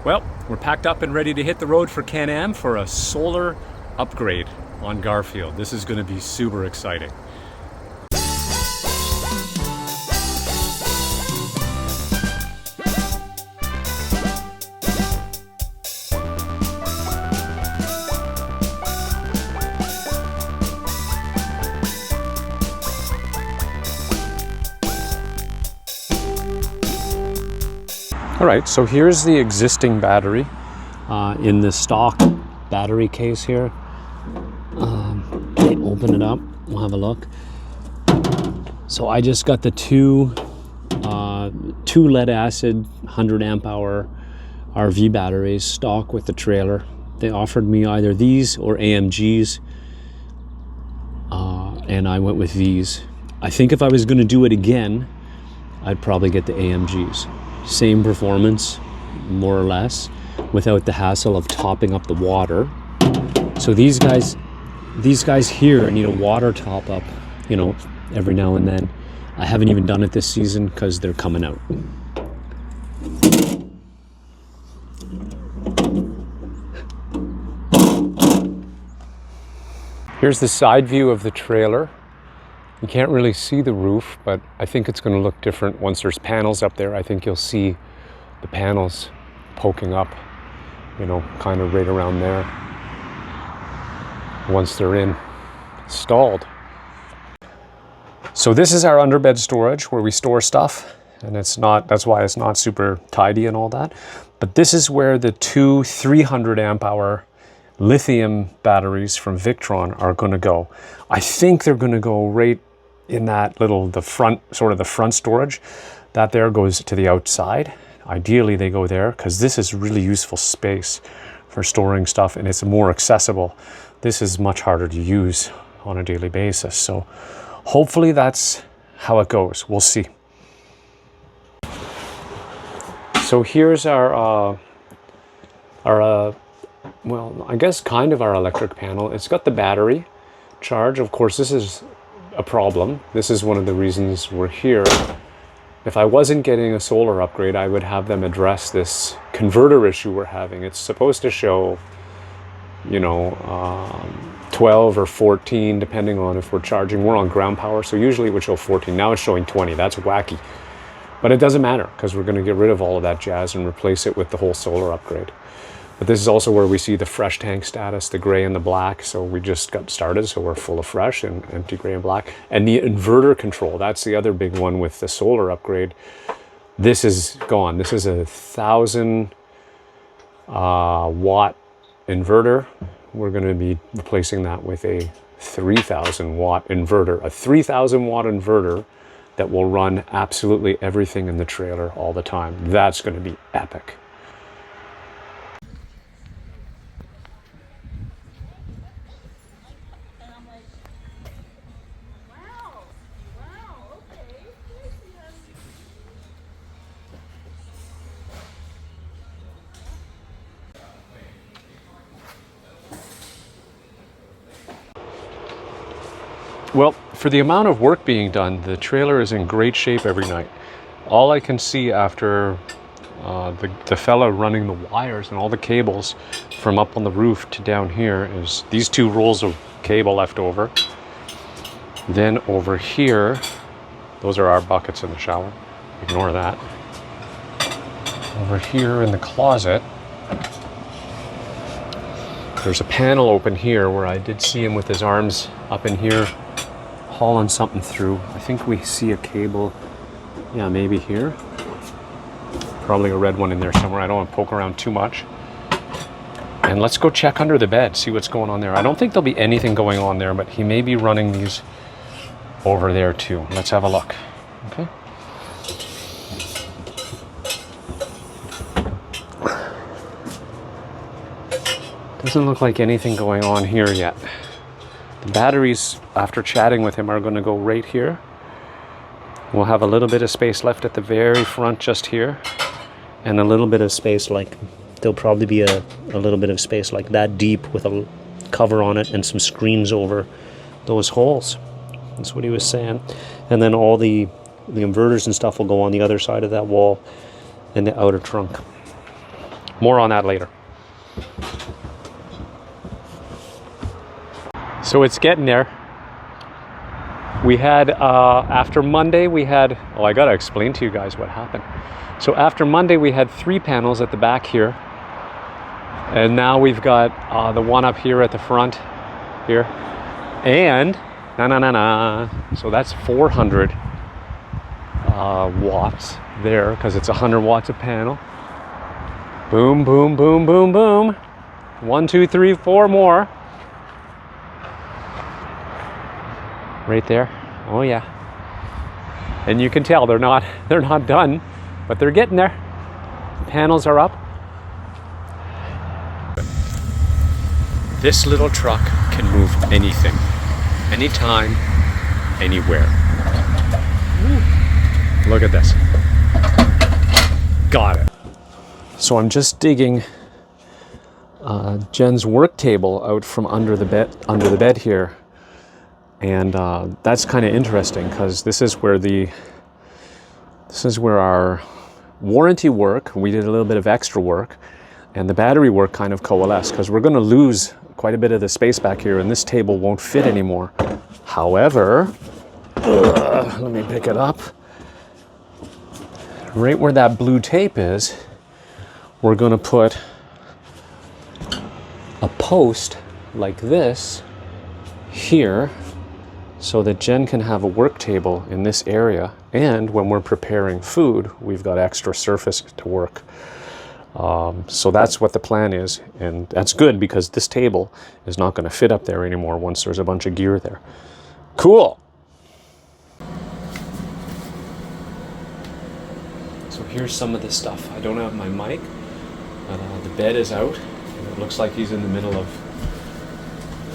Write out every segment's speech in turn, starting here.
Well, we're packed up and ready to hit the road for Can-Am for a solar upgrade on Garfield. This is going to be super exciting. All right, so here's the existing battery in the stock battery case here. Open it up, we'll have a look. So I just got the two lead acid 100 amp hour RV batteries stock with the trailer. They offered me either these or AMGs, and I went with these. I think if I was going to do it again, I'd probably get the AMGs. Same performance, more or less, without the hassle of topping up the water. So these guys here need a water top up, you know, every now and then. I haven't even done it this season because they're coming out. Here's the side view of the trailer. You can't really see the roof, but I think it's going to look different once there's panels up there. I think you'll see the panels poking up, you know, kind of right around there once they're installed. So this is our underbed storage where we store stuff, and that's why it's not super tidy and all that. But this is where the two 300 amp hour lithium batteries from Victron are going to go. I think they're going to go right in that the front storage. That there goes to the outside. Ideally they go there because this is really useful space for storing stuff, and it's more accessible. This is much harder to use on a daily basis. So hopefully that's how it goes. We'll see. So here's our well, I guess kind of our electric panel. It's got the battery charge. Of course, this is a problem. This is one of the reasons we're here. If I wasn't getting a solar upgrade, I would have them address this converter issue we're having. It's supposed to show, you know, 12 or 14, depending on if we're charging. We're on ground power, so usually it would show 14. Now it's showing 20. That's wacky. But it doesn't matter because we're going to get rid of all of that jazz and replace it with the whole solar upgrade. But this is also where we see the fresh tank status, the gray and the black. So we just got started, so we're full of fresh and empty gray and black. And the inverter control, that's the other big one with the solar upgrade. This is gone. This is a 1,000 watt inverter. We're going to be replacing that with a 3,000 watt inverter. A 3,000 watt inverter that will run absolutely everything in the trailer all the time. That's going to be epic. Well, for the amount of work being done, the trailer is in great shape every night. All I can see after the fella running the wires and all the cables from up on the roof to down here is these two rolls of cable left over. Then over here, those are our buckets in the shower. Ignore that. Over here in the closet, there's a panel open here where I did see him with his arms up in here hauling something through. I think we see a cable, yeah, maybe here. Probably a red one in there somewhere. I don't want to poke around too much. And let's go check under the bed, see what's going on there. I don't think there'll be anything going on there, but he may be running these over there too. Let's have a look. Okay. Doesn't look like anything going on here yet. The batteries, after chatting with him, are going to go right here. We'll have a little bit of space left at the very front just here. And a little bit of space, like, there'll probably be a little bit of space like that deep with a cover on it and some screens over those holes. That's what he was saying. And then all the inverters and stuff will go on the other side of that wall in the outer trunk. more on that later. So it's getting there. We had, after Monday, we had, oh, I gotta explain to you guys what happened. So after Monday, we had 3 panels at the back here. And now we've got the one up here at the front here. And, so that's 400 watts there, because it's 100 watts a panel. Boom, boom, boom, boom, boom. 1, 2, 3, 4 more. Right there. Oh yeah. And you can tell they're not done, but they're getting there. Panels are up. This little truck can move anything, anytime, anywhere. Ooh. Look at this. Got it. So I'm just digging Jen's work table out from under the bed here. And that's kind of interesting, because this is where our warranty work, we did a little bit of extra work, and the battery work kind of coalesced, because we're going to lose quite a bit of the space back here, and this table won't fit anymore. However, let me pick it up. Right where that blue tape is, we're going to put a post like this here, so that Jen can have a work table in this area, and when we're preparing food, we've got extra surface to work. So that's what the plan is, and that's good, because this table is not going to fit up there anymore once there's a bunch of gear there. Cool! So here's some of the stuff. I don't have my mic, but the bed is out, and it looks like he's in the middle of...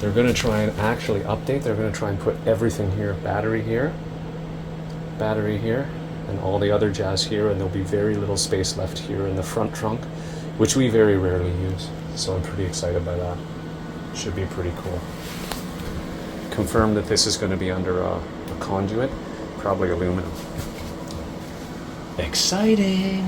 They're going to try and actually update. They're going to try and put everything here. Battery here, and all the other jazz here, and there'll be very little space left here in the front trunk, which we very rarely use. So I'm pretty excited by that. Should be pretty cool. Confirmed that this is going to be under a conduit, probably aluminum. Exciting!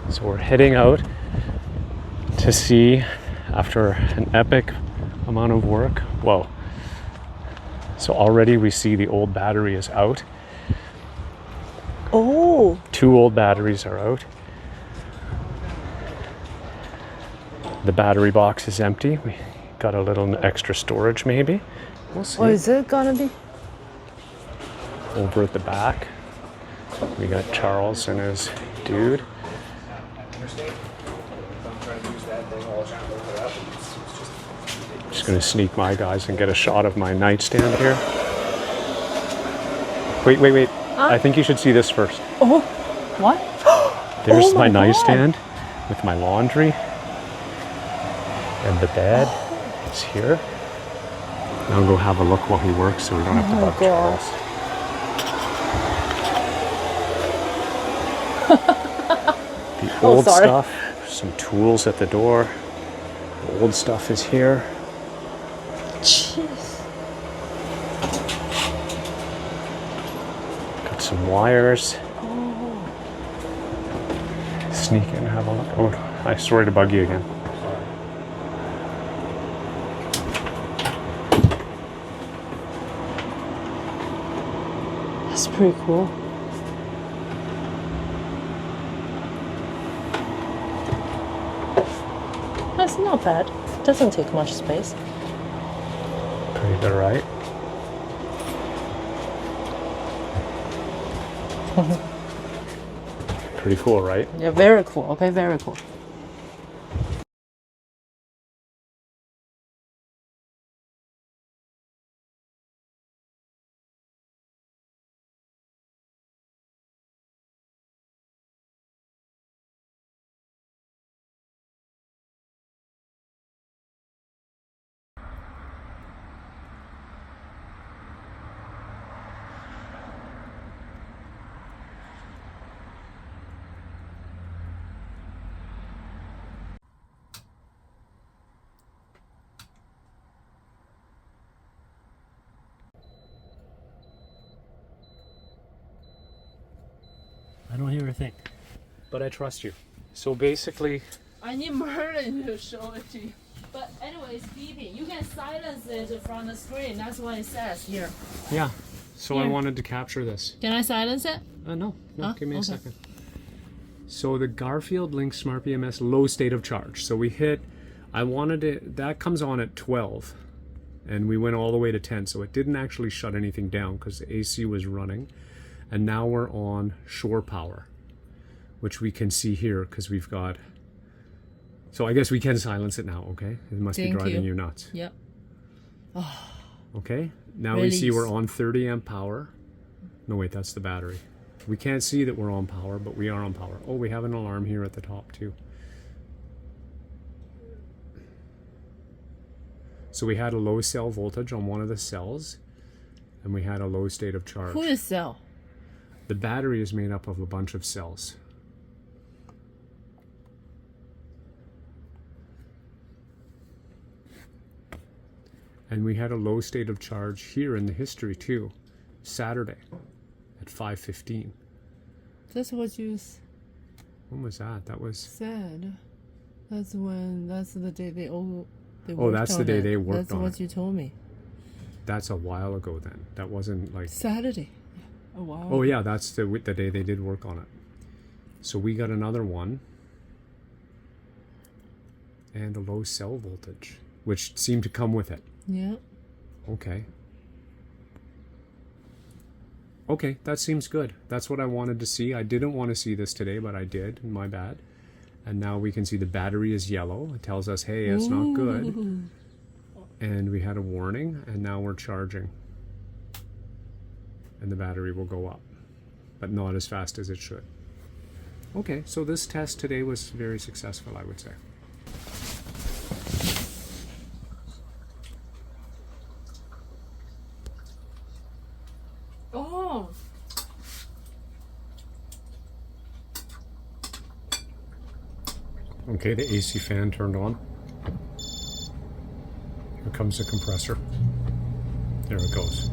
So we're heading out to see, after an epic amount of work. Whoa. So already we see the old battery is out. Oh. 2 old batteries are out. The battery box is empty. We got a little extra storage maybe. We'll see. What is it gonna be? Over at the back, we got Charles and his dude. Just gonna sneak my guys and get a shot of my nightstand here. Wait, wait, wait. I think you should see this first. Oh, what? There's my nightstand with my laundry. And the bed is here. Now I'll go have a look while he works so we don't have to bug Charles. The old stuff, some tools at the door. The old stuff is here. Jeez. Got some wires. Sneak in and have a look. Oh, I'm sorry to bug you again. That's pretty cool. That's not bad. Doesn't take much space. Pretty good, right? Pretty cool, right? Yeah, very cool. Okay, very cool. I don't hear a thing. But I trust you. So basically... I need Merlin to show it to you. But anyway, it's beeping. You can silence it from the screen. That's what it says here. Yeah. So I Here. wanted to capture this. Can I silence it? No, give me a okay. second. So the Garfield Lynx Smart BMS low state of charge. So we hit, I wanted it, that comes on at 12. And we went all the way to 10. So it didn't actually shut anything down because the AC was running. And now we're on shore power, which we can see here because we've got, so I guess we can silence it now, okay? It must be driving you nuts. Yep. Okay, now we see we're on 30 amp power. No, wait, that's the battery. We can't see that we're on power, but we are on power. Oh, we have an alarm here at the top too. So we had a low cell voltage on one of the cells, and we had a low state of charge. Who is cell? The battery is made up of a bunch of cells. And we had a low state of charge here in the history too, Saturday at 5:15. That's what you When was that? That was... said. That's the day they all... Oh, that's the day they worked on it. That's what you told me. That's a while ago then. That wasn't like... Saturday. Oh, wow. Oh yeah, that's the day they did work on it. So we got another one. And a low cell voltage, which seemed to come with it. Yeah. Okay. Okay, that seems good. That's what I wanted to see. I didn't want to see this today, but I did. My bad. And now we can see the battery is yellow. It tells us, hey, it's not good. And we had a warning, and now we're charging. And the battery will go up, but not as fast as it should. Okay, so this test today was very successful, I would say. Oh. Okay, the AC fan turned on. Here comes the compressor. There it goes.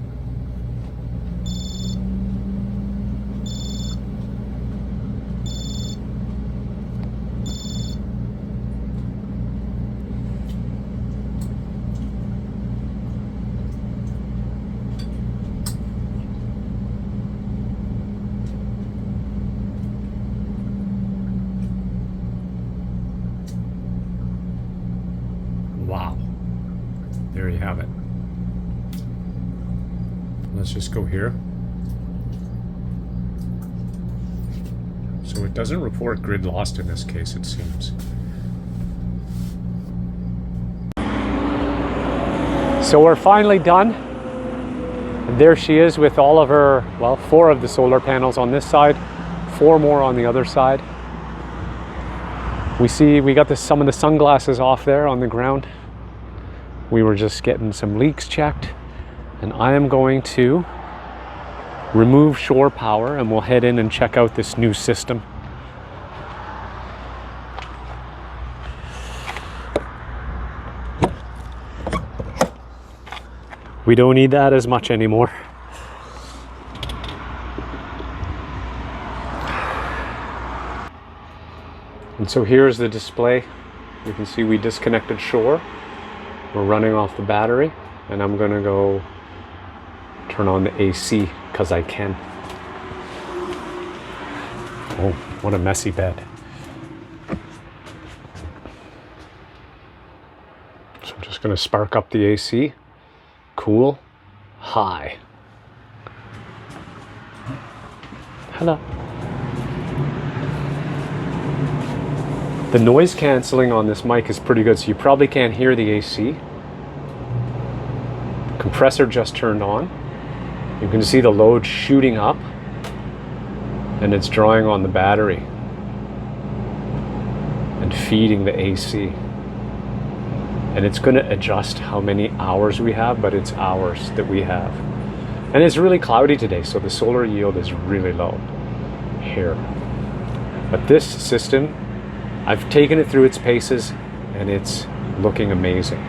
Wow. There you have it. Let's just go here. So it doesn't report grid lost in this case, it seems. So we're finally done. And there she is with all of her, well, 4 of the solar panels on this side, 4 more on the other side. We got some of the sunglasses off there on the ground. We were just getting some leaks checked, and I am going to remove shore power and we'll head in and check out this new system. We don't need that as much anymore. And so here's the display. You can see we disconnected shore. We're running off the battery, and I'm gonna go turn on the AC because I can. Oh, what a messy bed. So I'm just gonna spark up the AC. Cool, high. Hello. The noise canceling on this mic is pretty good, so you probably can't hear the AC. The compressor just turned on. You can see the load shooting up, and it's drawing on the battery and feeding the AC. And it's going to adjust how many hours we have, but it's hours that we have. And it's really cloudy today, so the solar yield is really low here. But this system, I've taken it through its paces, and it's looking amazing.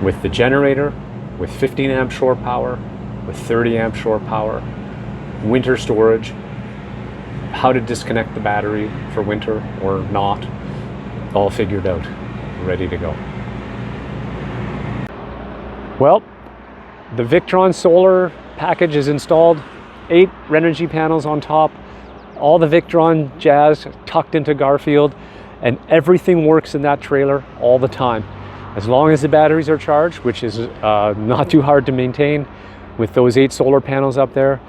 With the generator, with 15 amp shore power, with 30 amp shore power, winter storage, how to disconnect the battery for winter or not, all figured out, ready to go. Well, the Victron solar package is installed, 8 Renogy panels on top, all the Victron jazz tucked into Garfield, and everything works in that trailer all the time. As long as the batteries are charged, which is not too hard to maintain with those 8 solar panels up there.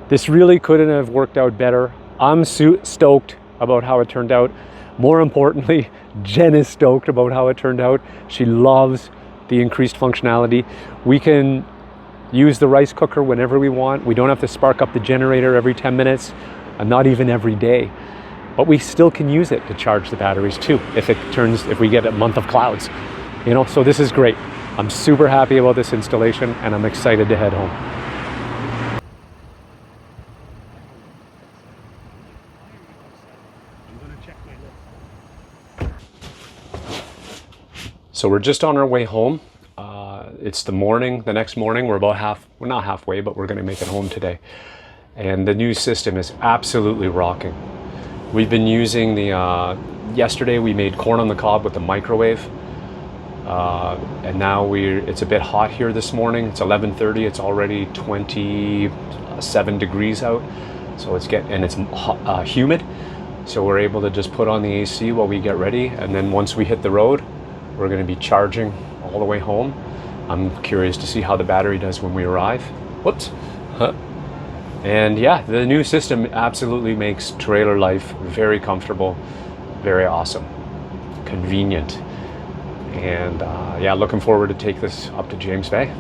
This really couldn't have worked out better. I'm stoked about how it turned out. More importantly, Jen is stoked about how it turned out. She loves the increased functionality. We can use the rice cooker whenever we want. We don't have to spark up the generator every 10 minutes, and not even every day. But we still can use it to charge the batteries too, if we get a month of clouds. You know, so this is great. I'm super happy about this installation, and I'm excited to head home. So we're just on our way home. It's the next morning. We're we're not halfway, but we're gonna make it home today. And the new system is absolutely rocking. We've been using yesterday we made corn on the cob with the microwave. And now it's a bit hot here this morning. It's 11:30, it's already 27 degrees out. So it's humid. So we're able to just put on the AC while we get ready. And then once we hit the road, we're gonna be charging all the way home. I'm curious to see how the battery does when we arrive. Whoops. And yeah, the new system absolutely makes trailer life very comfortable, very awesome, convenient. And yeah, looking forward to take this up to James Bay.